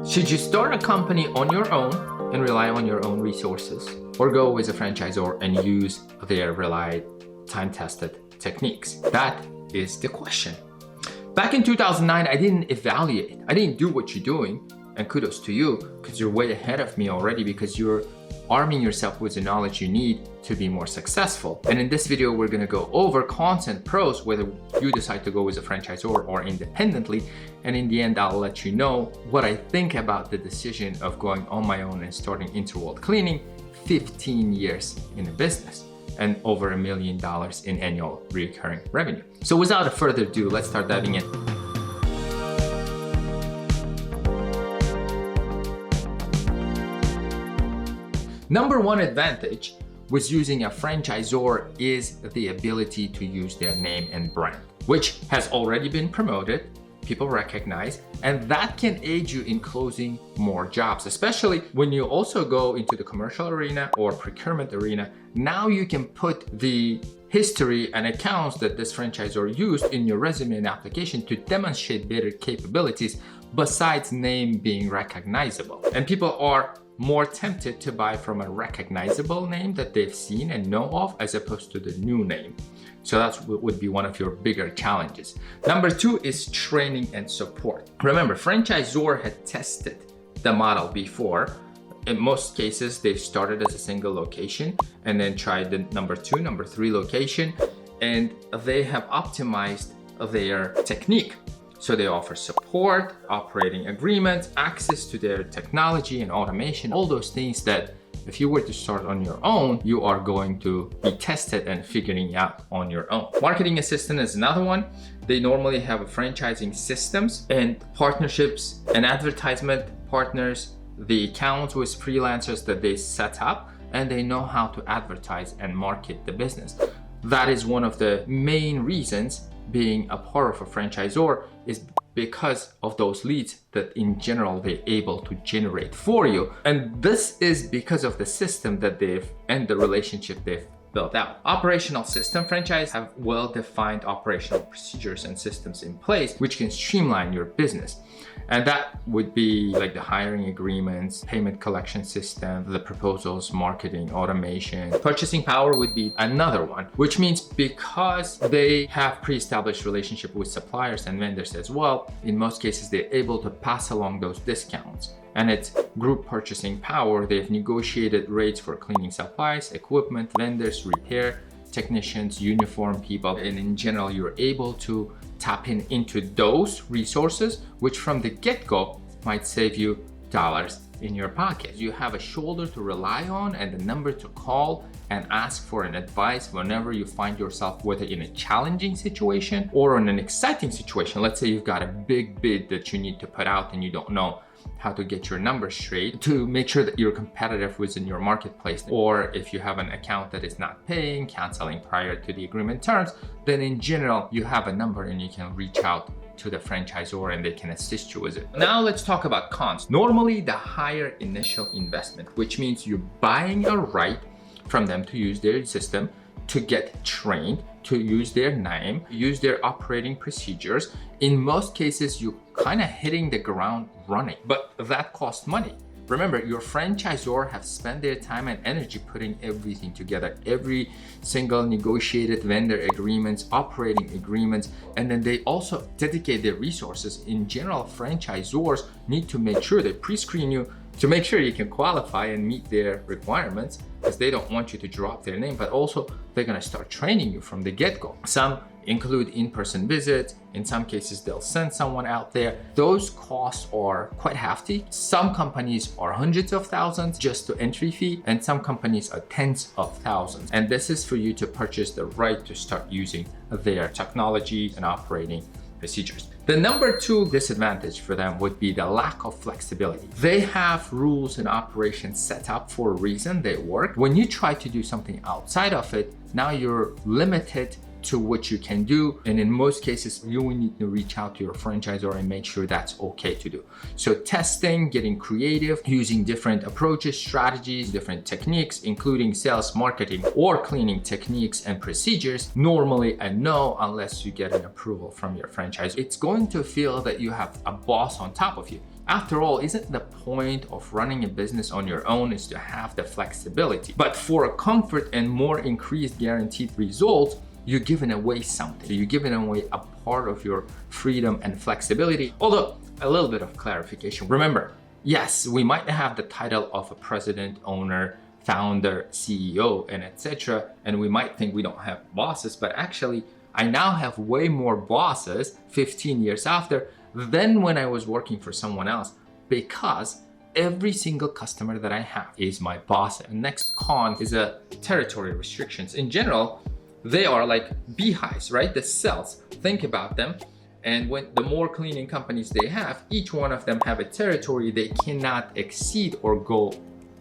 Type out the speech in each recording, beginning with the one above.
Should you start a company on your own and rely on your own resources, or go with a franchisor and use their relied, time-tested techniques? That is the question. Back in 2009, I didn't evaluate. I didn't do what you're doing, and kudos to you, because you're way ahead of me already, because you're arming yourself with the knowledge you need to be more successful. And in this video, we're gonna go over cons and pros, whether you decide to go with a franchisor or independently. And in the end, I'll let you know what I think about the decision of going on my own and starting Interworld Cleaning, 15 years in a business and over $1 million in annual recurring revenue. So without further ado, let's start diving in. Number one advantage with using a franchisor is the ability to use their name and brand, which has already been promoted, people recognize, and that can aid you in closing more jobs, especially when you also go into the commercial arena or procurement arena. Now you can put the history and accounts that this franchisor used in your resume and application to demonstrate better capabilities besides name being recognizable. And people are more tempted to buy from a recognizable name that they've seen and know of as opposed to the new name. So that would be one of your bigger challenges. Number two is training and support. Remember, franchisor had tested the model before. In most cases, they've started as a single location and then tried the number two, number three location, and they have optimized their technique. So they offer support, operating agreements, access to their technology and automation, all those things that if you were to start on your own, you are going to be tested and figuring out on your own. Marketing assistant is another one. They normally have a franchising systems and partnerships and advertisement partners, the accounts with freelancers that they set up, and they know how to advertise and market the business. That is one of the main reasons being a part of a franchisor, is because of those leads that in general they're able to generate for you. And this is because of the system that they've and the relationship they've built out. Operational system franchise have well-defined operational procedures and systems in place which can streamline your business. And that would be like the hiring agreements, payment collection system, the proposals, marketing, automation. Purchasing power would be another one, which means because they have pre-established relationship with suppliers and vendors as well, in most cases, they're able to pass along those discounts. And it's group purchasing power. They've negotiated rates for cleaning supplies, equipment, vendors, repair technicians, uniform people, and in general, you're able to tap into those resources, which from the get-go might save you dollars in your pocket. You have a shoulder to rely on and a number to call and ask for an advice whenever you find yourself, whether in a challenging situation or in an exciting situation. Let's say you've got a big bid that you need to put out and you don't know how to get your numbers straight to make sure that you're competitive within your marketplace. Or if you have an account that is not paying, canceling prior to the agreement terms, then in general, you have a number and you can reach out to the franchisor and they can assist you with it. Now let's talk about cons. Normally the higher initial investment, which means you're buying a right from them to use their system, to get trained, to use their name, use their operating procedures. In most cases, you're kind of hitting the ground running, but that costs money. Remember, your franchisor have spent their time and energy putting everything together, every single negotiated vendor agreements, operating agreements, and then they also dedicate their resources. In general, franchisors need to make sure they pre-screen you to make sure you can qualify and meet their requirements, because they don't want you to drop their name, but also they're gonna start training you from the get-go. Some include in-person visits. In some cases, they'll send someone out there. Those costs are quite hefty. Some companies are hundreds of thousands just to entry fee, and some companies are tens of thousands. And this is for you to purchase the right to start using their technology and operating procedures. The number two disadvantage for them would be the lack of flexibility. They have rules and operations set up for a reason, they work. When you try to do something outside of it, now you're limited to what you can do. And in most cases, you will need to reach out to your franchisor and make sure that's okay to do. So testing, getting creative, using different approaches, strategies, different techniques, including sales, marketing, or cleaning techniques and procedures, normally a no unless you get an approval from your franchisor. It's going to feel that you have a boss on top of you. After all, isn't the point of running a business on your own is to have the flexibility? But for a comfort and more increased guaranteed results, you're giving away something. You're giving away a part of your freedom and flexibility. Although, a little bit of clarification. Remember, yes, we might have the title of a president, owner, founder, CEO, and etc. And we might think we don't have bosses, but actually, I now have way more bosses 15 years after than when I was working for someone else, because every single customer that I have is my boss. And next con is territory restrictions. In general, they are like beehives, right? The cells. Think about them. And when the more cleaning companies they have, each one of them have a territory they cannot exceed or go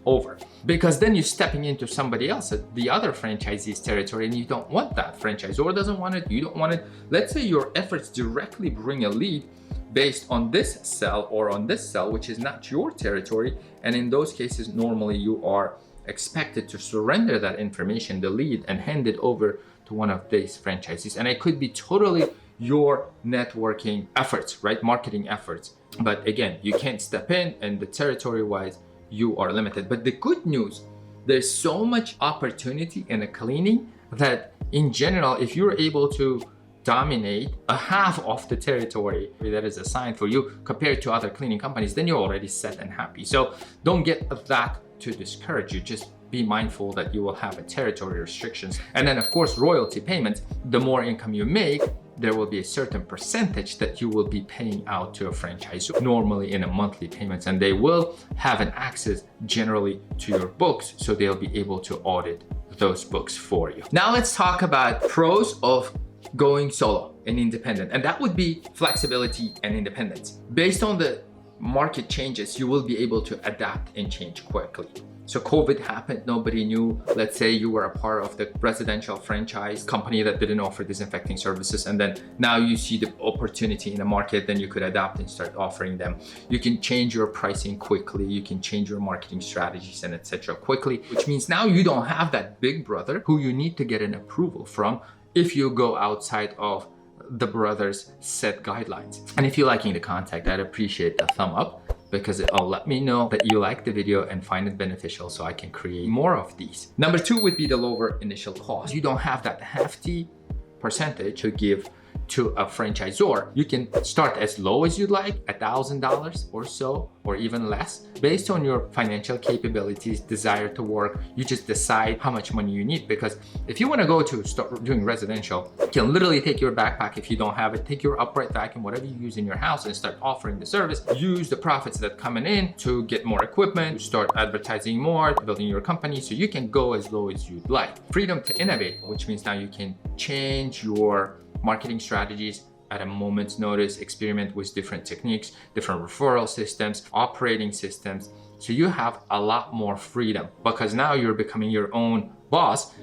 over. Because then you're stepping into somebody else, the other franchisee's territory, and you don't want that. Franchisor doesn't want it, you don't want it. Let's say your efforts directly bring a lead based on this cell or on this cell, which is not your territory. And in those cases, normally you are expected to surrender that information, the lead, and hand it over to one of these franchisees. And it could be totally your networking efforts, right? Marketing efforts. But again, you can't step in, and the territory wise, you are limited. But the good news, there's so much opportunity in a cleaning that in general, if you're able to dominate a half of the territory that is assigned for you compared to other cleaning companies, then you're already set and happy. So don't get that to discourage you. Just be mindful that you will have a territory restrictions. And then of course, royalty payments. The more income you make, there will be a certain percentage that you will be paying out to a franchisor, normally in a monthly payments, and they will have an access generally to your books, so they'll be able to audit those books for you. Now let's talk about pros of going solo and independent, and that would be flexibility and independence. Based on the market changes, you will be able to adapt and change quickly. So COVID happened, nobody knew. Let's say you were a part of the residential franchise company that didn't offer disinfecting services, and then now you see the opportunity in the market, then you could adapt and start offering them. You can change your pricing quickly, you can change your marketing strategies and etc. quickly, which means now you don't have that big brother who you need to get an approval from if you go outside of the brother's set guidelines. And if you're liking the content, I'd appreciate a thumb up, because it'll let me know that you like the video and find it beneficial so I can create more of these. Number two would be the lower initial cost. You don't have that hefty percentage to give to a franchisor. You can start as low as you'd like, $1,000 or so, or even less. Based on your financial capabilities, desire to work, you just decide how much money you need. Because if you want to go to start doing residential, you can literally take your backpack if you don't have it, take your upright vacuum, whatever you use in your house, and start offering the service. Use the profits that coming in to get more equipment, start advertising more, building your company, so you can go as low as you'd like. Freedom to innovate, which means now you can change your marketing strategies at a moment's notice, experiment with different techniques, different referral systems, operating systems. So you have a lot more freedom, because now you're becoming your own boss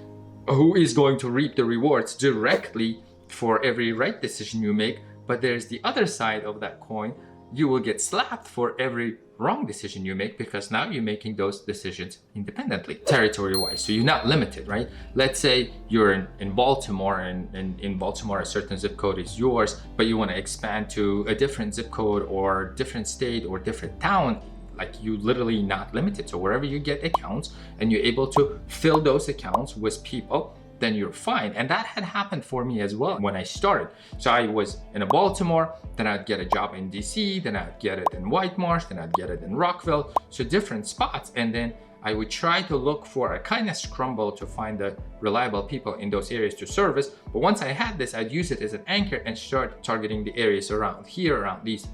who is going to reap the rewards directly for every right decision you make. But there's the other side of that coin. You will get slapped for every wrong decision you make, because now you're making those decisions independently, territory-wise. So you're not limited, right? Let's say you're in Baltimore, and in Baltimore a certain zip code is yours, but you want to expand to a different zip code or different state or different town. Like, you literally not limited. So wherever you get accounts and you're able to fill those accounts with people, then you're fine. And that had happened for me as well when I started. So I was in a Baltimore, then I'd get a job in DC, then I'd get it in White Marsh, then I'd get it in Rockville, so different spots. And then I would try to look for a kind of scramble to find the reliable people in those areas to service. But once I had this, I'd use it as an anchor and start targeting the areas around here, around these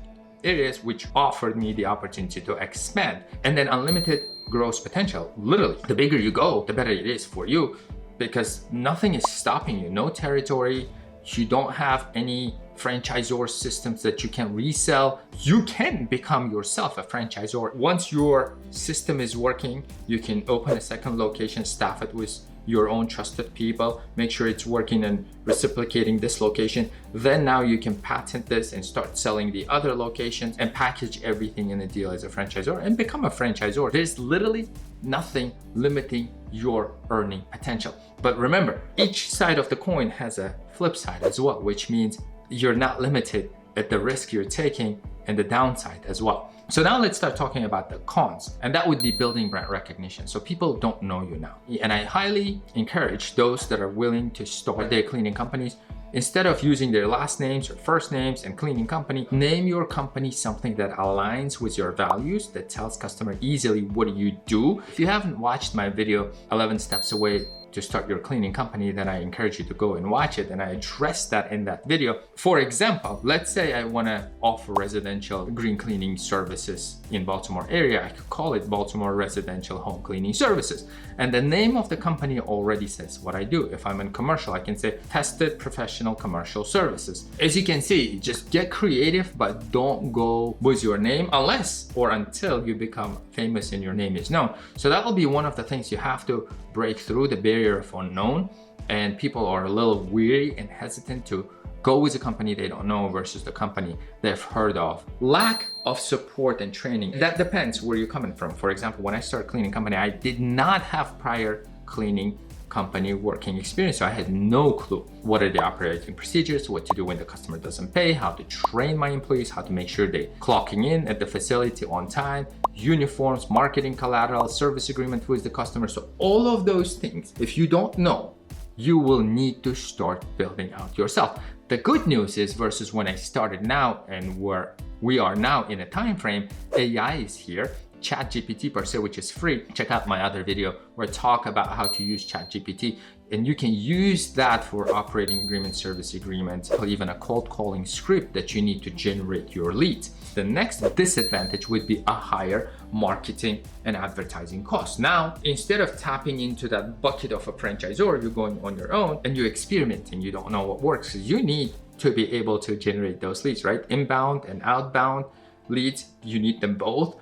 areas, which offered me the opportunity to expand. And then unlimited growth potential. Literally, the bigger you go, the better it is for you, because nothing is stopping you. No territory. You don't have any franchisor systems that you can resell. You can become yourself a franchisor. Once your system is working, you can open a second location, staff it with your own trusted people, make sure it's working and reciprocating this location. Then now you can patent this and start selling the other locations and package everything in a deal as a franchisor and become a franchisor. There's literally nothing limiting your earning potential. But remember, each side of the coin has a flip side as well, which means you're not limited at the risk you're taking and the downside as well. So now let's start talking about the cons, and that would be building brand recognition. So people don't know you now. And I highly encourage those that are willing to start their cleaning companies, instead of using their last names or first names and cleaning company, name your company something that aligns with your values, that tells customer easily what do you do. If you haven't watched my video, 11 Steps Away to Start Your Cleaning Company, then I encourage you to go and watch it, and I address that in that video. For example, let's say I want to offer residential green cleaning services in Baltimore area. I could call it Baltimore Residential Home Cleaning Services, and the name of the company already says what I do. If I'm in commercial, I can say Tested Professional Commercial Services. As you can see, just get creative, but don't go with your name unless or until you become famous and your name is known. So that will be one of the things you have to break through, the barrier of unknown, and people are a little weary and hesitant to go with a company they don't know versus the company they've heard of. Lack of support and training, that depends where you're coming from. For example, when I started cleaning company, I did not have prior cleaning company working experience, so I had no clue what are the operating procedures, what to do when the customer doesn't pay, how to train my employees, how to make sure they clocking in at the facility on time, uniforms, marketing collateral, service agreement with the customer. So all of those things, if you don't know, you will need to start building out yourself. The good news is, versus when I started now and where we are now in a time frame, AI is here. ChatGPT per se, which is free. Check out my other video where I talk about how to use ChatGPT, and you can use that for operating agreement, service agreements, or even a cold calling script that you need to generate your leads. The next disadvantage would be a higher marketing and advertising cost. Now, instead of tapping into that bucket of a franchisor, you're going on your own and you're experimenting. You don't know what works. You need to be able to generate those leads, right? Inbound and outbound leads, you need them both.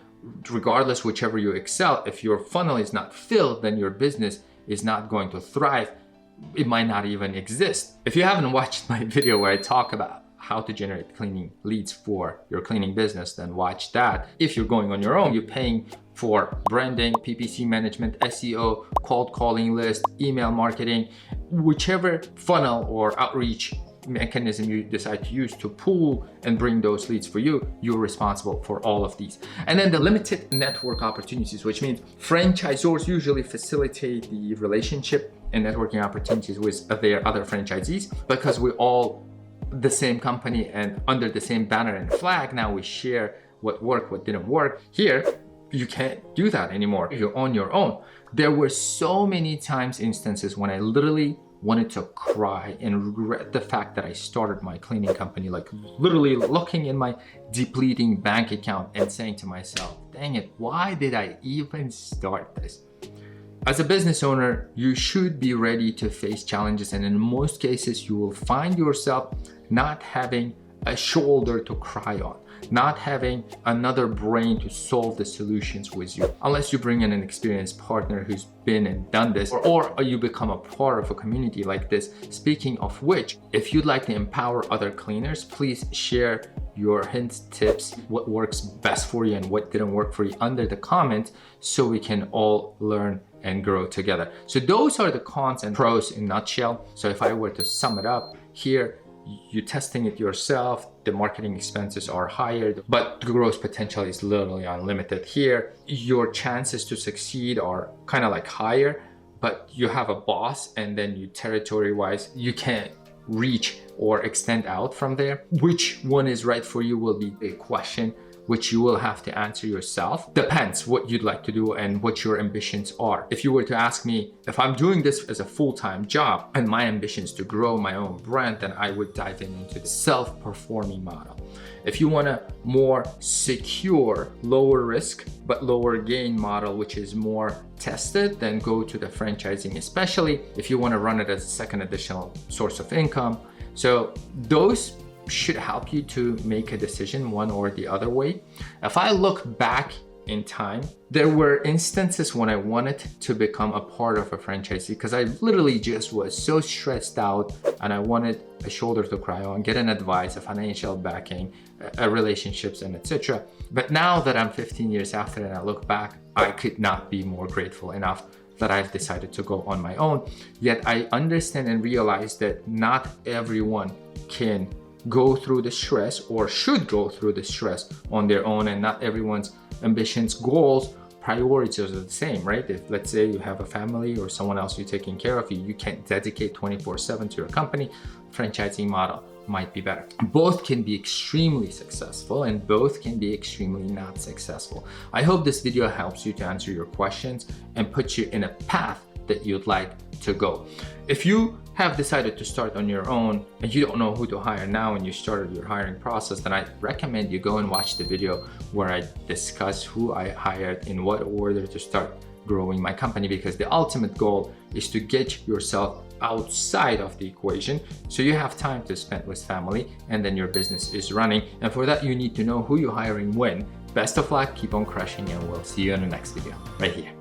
Regardless, whichever you excel, if your funnel is not filled, then your business is not going to thrive. It might not even exist. If you haven't watched my video where I talk about how to generate cleaning leads for your cleaning business, then watch that. If you're going on your own, you're paying for branding, PPC management, SEO, cold calling list, email marketing, whichever funnel or outreach mechanism you decide to use to pull and bring those leads for you, you're responsible for all of these. And then the limited network opportunities, which means franchisors usually facilitate the relationship and networking opportunities with their other franchisees, because we're all the same company and under the same banner and flag. Now we share what worked, what didn't work. Here, you can't do that anymore. You're on your own. There were so many instances when I literally wanted to cry and regret the fact that I started my cleaning company, like literally looking in my depleting bank account and saying to myself, dang it, why did I even start this? As a business owner, you should be ready to face challenges, and in most cases, you will find yourself not having a shoulder to cry on, not having another brain to solve the solutions with you, unless you bring in an experienced partner who's been and done this, or you become a part of a community like this. Speaking of which, if you'd like to empower other cleaners, please share your hints, tips, what works best for you and what didn't work for you under the comments, so we can all learn and grow together. So those are the cons and pros in a nutshell. So if I were to sum it up here, you're testing it yourself, the marketing expenses are higher, but the growth potential is literally unlimited here. Your chances to succeed are kind of like higher, but you have a boss, and then you territory-wise, you can't reach or extend out from there. Which one is right for you will be a question which you will have to answer yourself. Depends what you'd like to do and what your ambitions are. If you were to ask me if I'm doing this as a full-time job and my ambition is to grow my own brand, then I would dive into the self-performing model. If you want a more secure, lower risk, but lower gain model, which is more tested, then go to the franchising, especially if you want to run it as a second additional source of income. So those should help you to make a decision one or the other way. If I look back in time, there were instances when I wanted to become a part of a franchisee because I literally just was so stressed out and I wanted a shoulder to cry on, get an advice, a financial backing, relationships, and etc. But now that I'm 15 years after and I look back, I could not be more grateful enough that I've decided to go on my own. Yet I understand and realize that not everyone can go through the stress, or should go through the stress on their own, and not everyone's ambitions, goals, priorities are the same, right? If let's say you have a family or someone else you're taking care of, you can't dedicate 24/7 to your company, franchising model might be better. Both can be extremely successful and both can be extremely not successful. I hope this video helps you to answer your questions and put you in a path that you'd like to go. If you have decided to start on your own and you don't know who to hire now and you started your hiring process, then I recommend you go and watch the video where I discuss who I hired, in what order to start growing my company, because the ultimate goal is to get yourself outside of the equation so you have time to spend with family and then your business is running. And for that, you need to know who you're hiring when. Best of luck, keep on crushing, and we'll see you in the next video right here.